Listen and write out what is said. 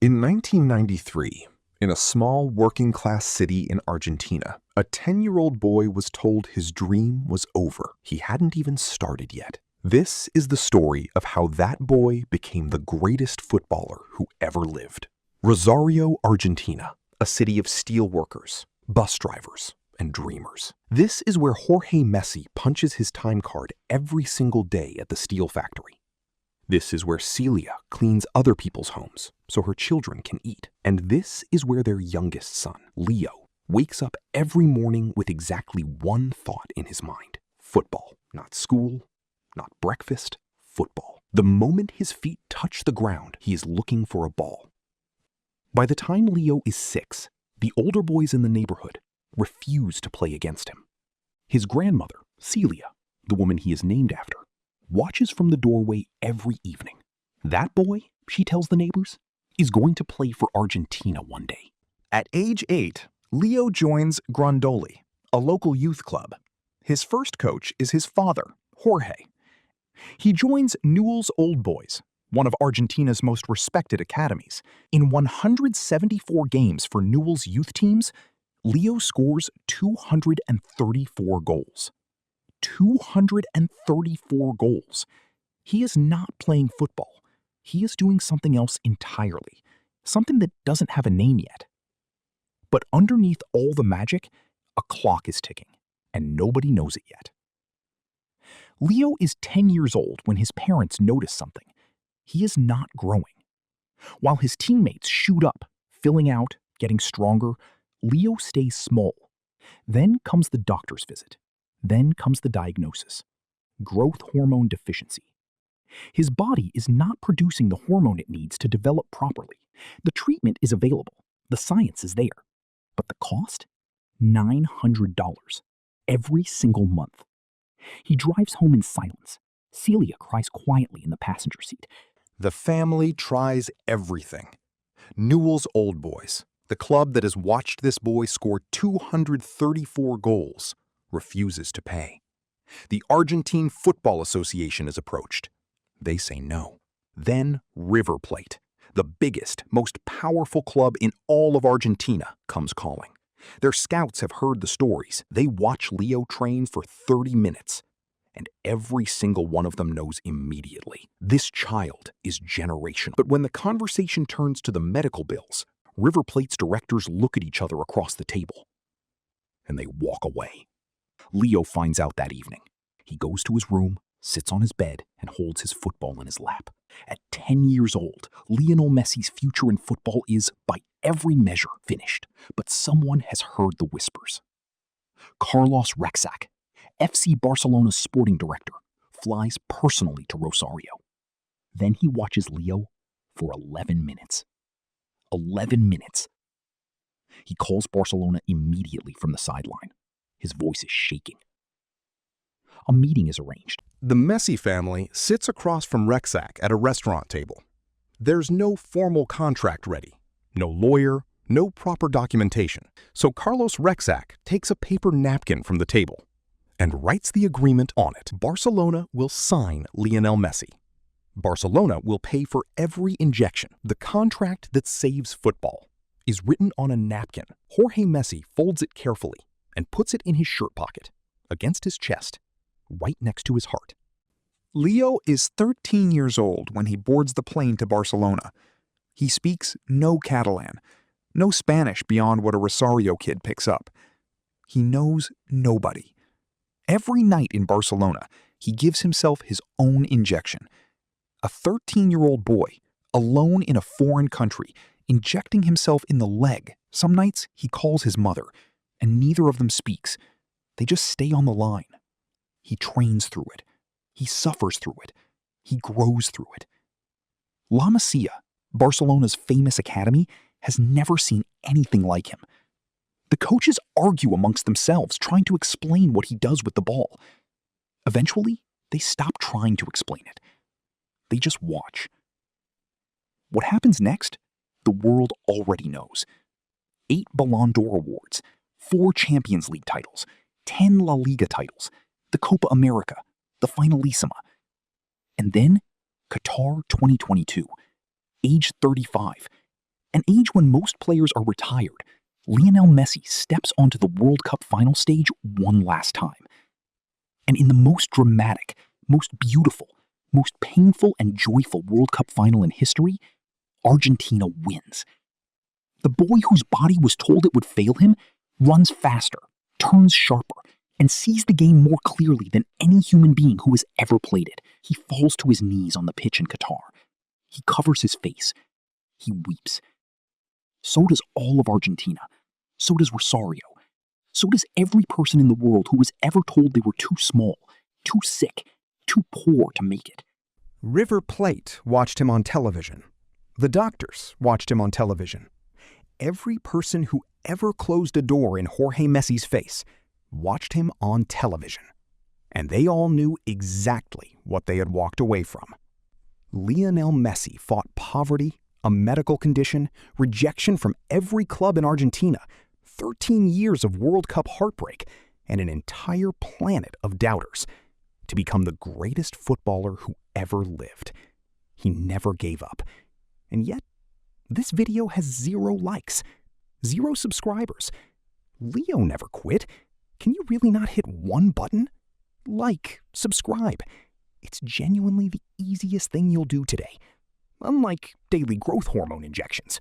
In 1993, in a small working-class city in Argentina, a 10-year-old boy was told his dream was over. He hadn't even started yet. This is the story of how that boy became the greatest footballer who ever lived. Rosario, Argentina, a city of steel workers, bus drivers, and dreamers. This is where Jorge Messi punches his time card every single day at the steel factory. This is where Celia cleans other people's homes so her children can eat. And this is where their youngest son, Leo, wakes up every morning with exactly one thought in his mind. Football. Not school, not breakfast, football. The moment his feet touch the ground, he is looking for a ball. By the time Leo is 6, the older boys in the neighborhood refuse to play against him. His grandmother, Celia, the woman he is named after, watches from the doorway every evening. That boy, she tells the neighbors, is going to play for Argentina one day. At age 8, Leo joins Grandoli, a local youth club. His first coach is his father, Jorge. He joins Newell's Old Boys, one of Argentina's most respected academies. In 174 games for Newell's youth teams, Leo scores 234 goals. 234 goals. He is not playing football. He is doing something else entirely, something that doesn't have a name yet. But underneath all the magic, a clock is ticking, and nobody knows it yet. Leo is 10 years old when his parents notice something. He is not growing. While his teammates shoot up, filling out, getting stronger, Leo stays small. Then comes the doctor's visit. Then comes the diagnosis: growth hormone deficiency. His body is not producing the hormone it needs to develop properly. The treatment is available. The science is there. But the cost? $900 every single month. He drives home in silence. Celia cries quietly in the passenger seat. The family tries everything. Newell's Old Boys, the club that has watched this boy score 234 goals, refuses to pay. The Argentine Football Association is approached. They say no. Then River Plate, the biggest, most powerful club in all of Argentina, comes calling. Their scouts have heard the stories. They watch Leo train for 30 minutes. And every single one of them knows immediately. This child is generational. But when the conversation turns to the medical bills, River Plate's directors look at each other across the table. And they walk away. Leo finds out that evening. He goes to his room, sits on his bed, and holds his football in his lap. At 10 years old, Lionel Messi's future in football is, by every measure, finished. But someone has heard the whispers. Carlos Rexach, FC Barcelona's sporting director, flies personally to Rosario. Then he watches Leo for 11 minutes. 11 minutes. He calls Barcelona immediately from the sideline. His voice is shaking. A meeting is arranged. The Messi family sits across from Rexach at a restaurant table. There's no formal contract ready, no lawyer, no proper documentation. So Carlos Rexach takes a paper napkin from the table and writes the agreement on it. Barcelona will sign Lionel Messi. Barcelona will pay for every injection. The contract that saves football is written on a napkin. Jorge Messi folds it carefully and puts it in his shirt pocket, against his chest, right next to his heart. Leo is 13 years old when he boards the plane to Barcelona. He speaks no Catalan, no Spanish beyond what a Rosario kid picks up. He knows nobody. Every night in Barcelona, he gives himself his own injection. A 13-year-old boy, alone in a foreign country, injecting himself in the leg. Some nights he calls his mother, and neither of them speaks. They just stay on the line. He trains through it. He suffers through it. He grows through it. La Masia, Barcelona's famous academy, has never seen anything like him. The coaches argue amongst themselves, trying to explain what he does with the ball. Eventually, they stop trying to explain it. They just watch. What happens next, the world already knows. 8 Ballon d'Or awards, 4 Champions League titles, 10 La Liga titles, the Copa America, the Finalissima. And then, Qatar 2022, age 35, an age when most players are retired, Lionel Messi steps onto the World Cup final stage one last time. And in the most dramatic, most beautiful, most painful and joyful World Cup final in history, Argentina wins. The boy whose body was told it would fail him runs faster, turns sharper, and sees the game more clearly than any human being who has ever played it. He falls to his knees on the pitch in Qatar. He covers his face. He weeps. So does all of Argentina. So does Rosario. So does every person in the world who was ever told they were too small, too sick, too poor to make it. River Plate watched him on television. The doctors watched him on television. Every person who ever closed a door in Jorge Messi's face watched him on television. And they all knew exactly what they had walked away from. Lionel Messi fought poverty, a medical condition, rejection from every club in Argentina, 13 years of World Cup heartbreak, and an entire planet of doubters to become the greatest footballer who ever lived. He never gave up. And yet, this video has 0 likes, 0 subscribers. Leo never quit. Can you really not hit one button? Like, subscribe. It's genuinely the easiest thing you'll do today. Unlike daily growth hormone injections.